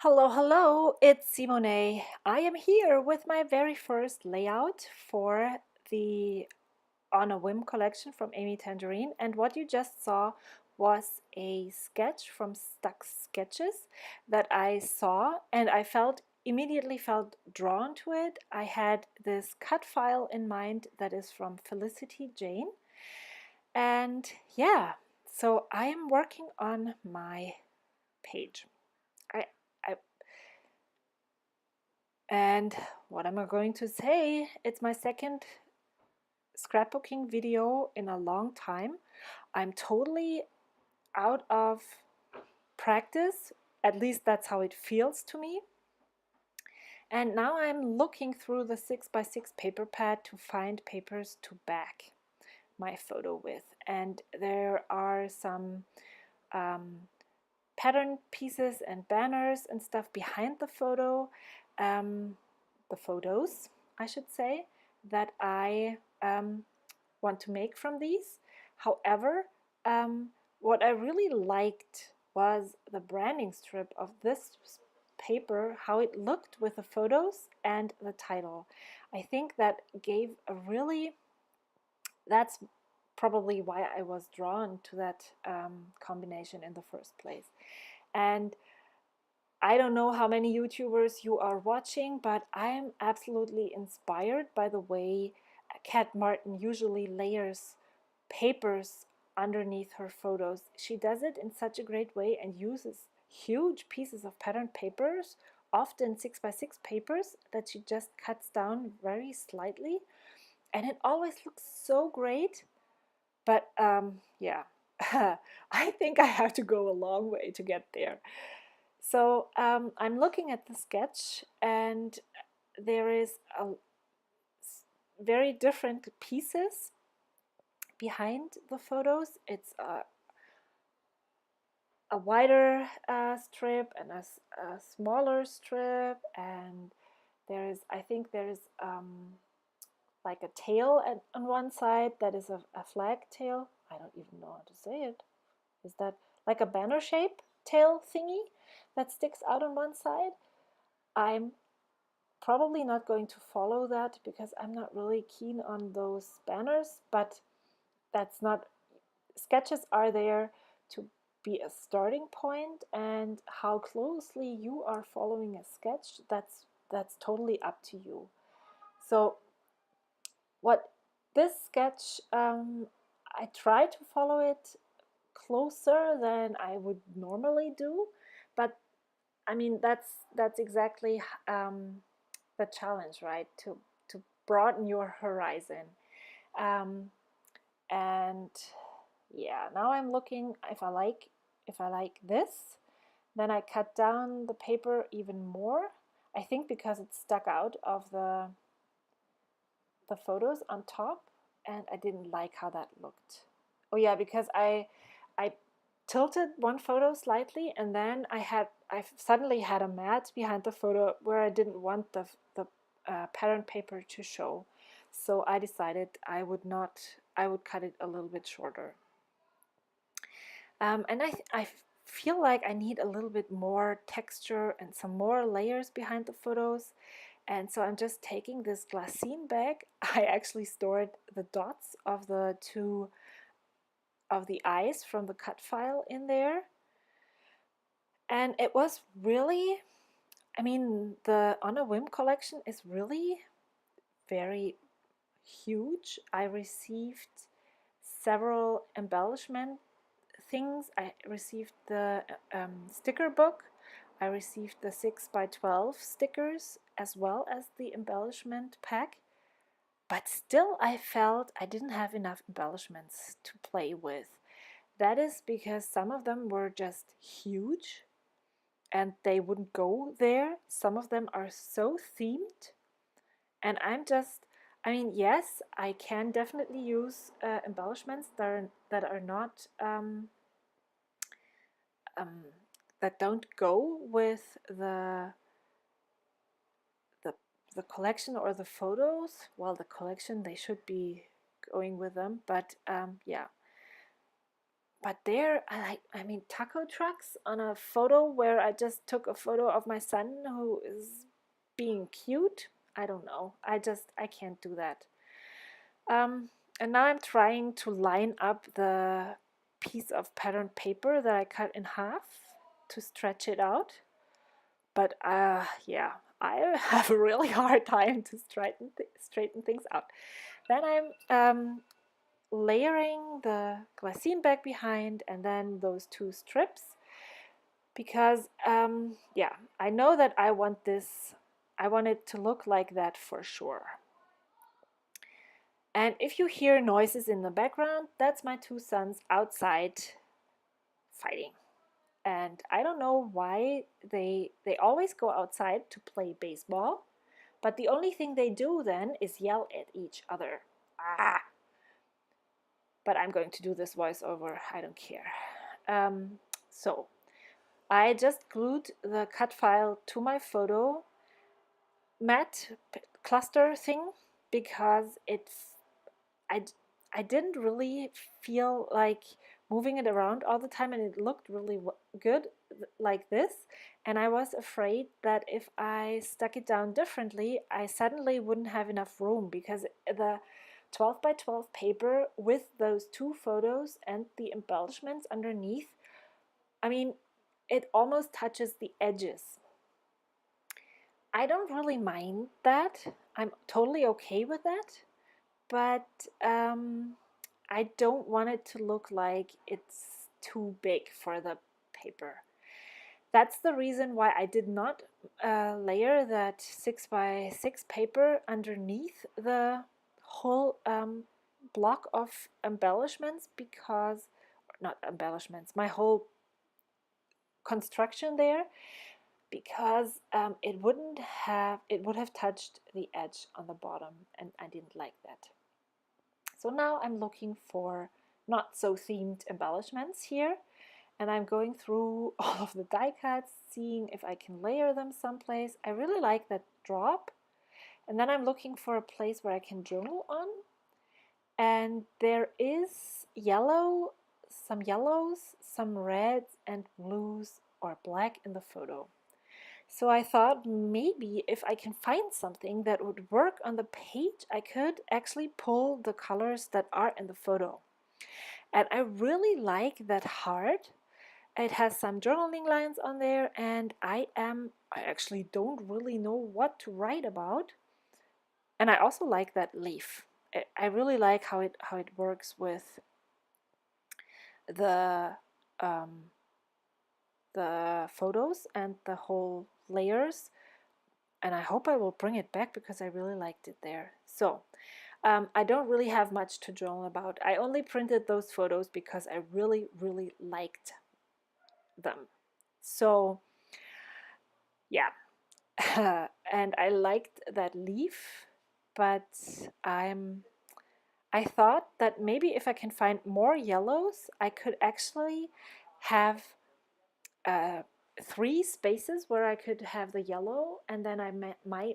Hello, hello, it's Simone. I am here with my very first layout for the On a Whim collection from Amy Tangerine. And what you just saw was a sketch from Stuck Sketches that I saw and I immediately felt drawn to it. I had this cut file in mind that is from Felicity Jane. And yeah, so I am working on my page. I, I And what am I going to say? It's my second scrapbooking video in a long time. I'm totally out of practice, at least that's how it feels to me. And now I'm looking through the 6x6 paper pad to find papers to back my photo with. And there are some pattern pieces and banners and stuff behind the photos, I should say, that I want to make from these. However, what I really liked was the branding strip of this paper, how it looked with the photos and the title. I think that gave a really, that's probably why I was drawn to that combination in the first place. And I don't know how many YouTubers you are watching, but I'm absolutely inspired by the way Kat Martin usually layers papers underneath her photos. She does it in such a great way and uses huge pieces of patterned papers, often 6x6 papers that she just cuts down very slightly. And it always looks so great. But yeah, I think I have to go a long way to get there. So I'm looking at the sketch, and there is a very different pieces behind the photos. It's a wider strip and a smaller strip, and I think there is like a tail on one side that is a flag tail. I don't even know how to say it. Is that like a banner shape tail thingy that sticks out on one side? I'm probably not going to follow that because I'm not really keen on those banners, but that's not, sketches are there to be a starting point, and how closely you are following a sketch, that's totally up to you. So what this sketch, I try to follow it closer than I would normally do, but I mean that's exactly the challenge, right? To broaden your horizon. Um, and yeah, now I'm looking if I like this, then I cut down the paper even more. I think because it stuck out of the photos on top, and I didn't like how that looked. Oh yeah, because I tilted one photo slightly, and then I suddenly had a mat behind the photo where I didn't want the pattern paper to show. So I decided I would cut it a little bit shorter. And I feel like I need a little bit more texture and some more layers behind the photos. And so I'm just taking this glassine bag. I actually stored the dots of the two of the eyes from the cut file in there. And it was really, I mean, the On a Whim collection is really very huge. I received several embellishment things. I received the sticker book. I received the 6x12 stickers as well as the embellishment pack. But still, I felt I didn't have enough embellishments to play with. That is because some of them were just huge and they wouldn't go there. Some of them are so themed, and I mean, yes, I can definitely use embellishments that are not um, that don't go with the the collection or the photos. Well, the collection, they should be going with them, but yeah. but there, I mean, taco trucks on a photo where I just took a photo of my son who is being cute. I don't know. I can't do that. And now I'm trying to line up the piece of patterned paper that I cut in half to stretch it out. But yeah, I have a really hard time to straighten things out. Then I'm layering the glassine back behind and then those two strips because yeah, I know that I want it to look like that for sure. And if you hear noises in the background, that's my two sons outside fighting. And I don't know why they always go outside to play baseball, but the only thing they do then is yell at each other. Ah! But I'm going to do this voiceover, I don't care. So I just glued the cut file to my photo mat cluster thing because I didn't really feel like moving it around all the time, and it looked really good like this. And I was afraid that if I stuck it down differently, I suddenly wouldn't have enough room because the 12 by 12 paper with those two photos and the embellishments underneath, I mean, it almost touches the edges. I don't really mind that. I'm totally okay with that. But I don't want it to look like it's too big for the paper. That's the reason why I did not layer that 6 by 6 paper underneath the whole block of embellishments, because, not embellishments, my whole construction there, because it would have touched the edge on the bottom, and I didn't like that. So now I'm looking for not so themed embellishments here, and I'm going through all of the die cuts, seeing if I can layer them someplace. I really like that drop, and then I'm looking for a place where I can journal on, and there is some yellows, some reds and blues or black in the photo. So I thought maybe if I can find something that would work on the page, I could actually pull the colors that are in the photo. And I really like that heart. It has some journaling lines on there, and I actually don't really know what to write about. And I also like that leaf. I really like how it works with the photos and the whole layers. And I hope I will bring it back because I really liked it there. So I don't really have much to journal about. I only printed those photos because I really, really liked them. So yeah, and I liked that leaf, but I thought that maybe if I can find more yellows, I could actually have 3 spaces where I could have the yellow, and then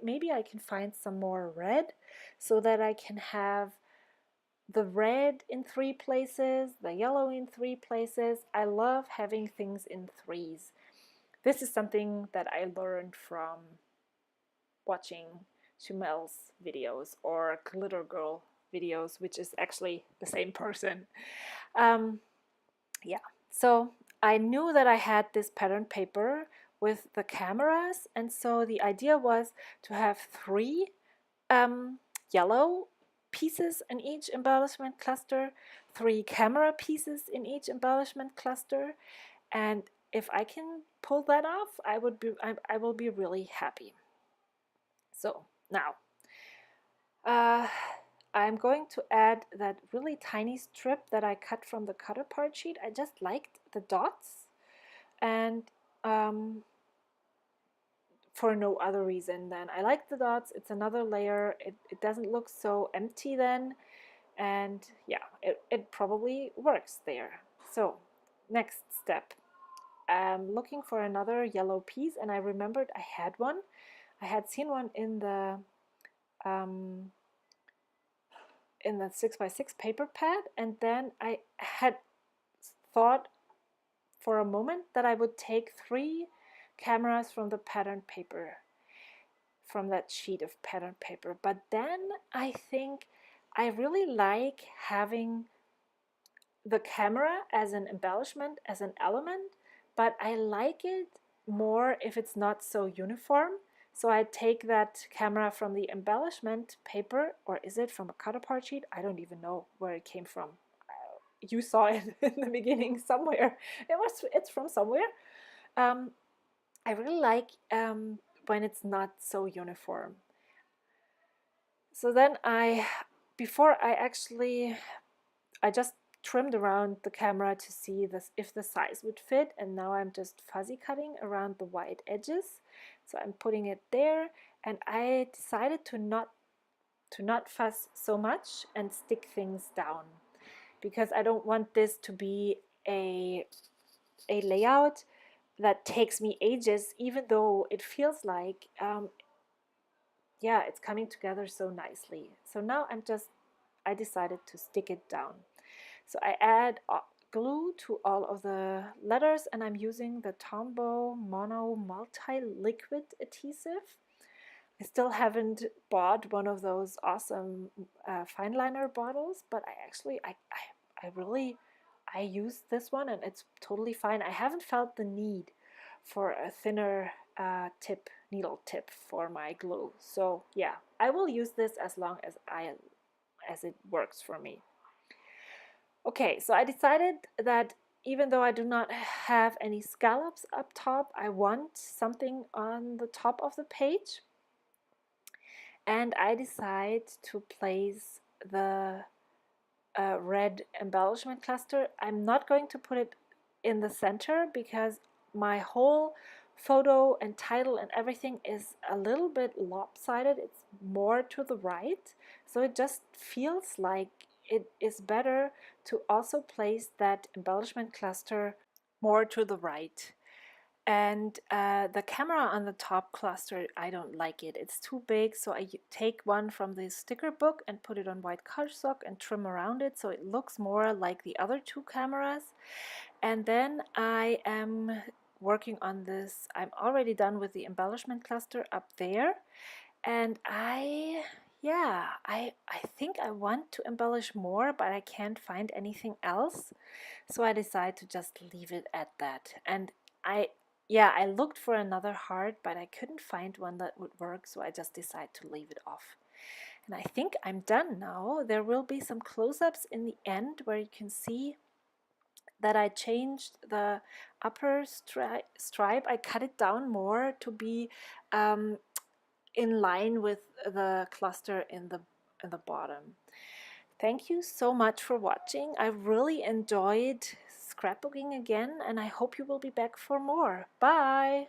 maybe I can find some more red so that I can have the red in 3 places, the yellow in 3 places. I love having things in threes. This is something that I learned from watching Shumel's videos or Glitter Girl videos, which is actually the same person. Yeah, so I knew that I had this pattern paper with the cameras, and so the idea was to have 3 yellow pieces in each embellishment cluster, 3 camera pieces in each embellishment cluster, and if I can pull that off, I will be really happy. So now I'm going to add that really tiny strip that I cut from the cutter part sheet. I just liked the dots, and for no other reason than I like the dots. It's another layer. It doesn't look so empty then, and yeah, it probably works there. So next step, I'm looking for another yellow piece, and I remembered I had one. I had seen one in the 6 by 6 paper pad, and then I had thought for a moment that I would take 3 cameras from the pattern paper, from that sheet of pattern paper. But then I think I really like having the camera as an embellishment, as an element, but I like it more if it's not so uniform. So I take that camera from the embellishment paper, or is it from a cut apart sheet? I don't even know where it came from. You saw it in the beginning somewhere. It's from somewhere. Um, I really like when it's not so uniform. So then before I just trimmed around the camera to see this, if the size would fit, and now I'm just fuzzy cutting around the white edges. So I'm putting it there, and I decided to not fuss so much and stick things down, because I don't want this to be a layout that takes me ages, even though it feels like yeah, it's coming together so nicely. So now I decided to stick it down. So I add glue to all of the letters, and I'm using the Tombow Mono Multi-Liquid Adhesive. I still haven't bought one of those awesome fine liner bottles, but I really use this one, and it's totally fine. I haven't felt the need for a thinner needle tip for my glue. So yeah, I will use this as long as it works for me. Okay, so I decided that even though I do not have any scallops up top, I want something on the top of the page. And I decide to place the red embellishment cluster. I'm not going to put it in the center because my whole photo and title and everything is a little bit lopsided. It's more to the right, so it just feels like it is better to also place that embellishment cluster more to the right. And the camera on the top cluster, I don't like it. It's too big, so I take one from the sticker book and put it on white cardstock and trim around it so it looks more like the other 2 cameras. And then I am working on this. I'm already done with the embellishment cluster up there. And yeah, I think I want to embellish more, but I can't find anything else. So I decided to just leave it at that. And I looked for another heart, but I couldn't find one that would work, so I just decided to leave it off. And I think I'm done now. There will be some close-ups in the end where you can see that I changed the upper stripe. I cut it down more to be in line with the cluster in the bottom. Thank you so much for watching. I really enjoyed scrapbooking again, and I hope you will be back for more. Bye!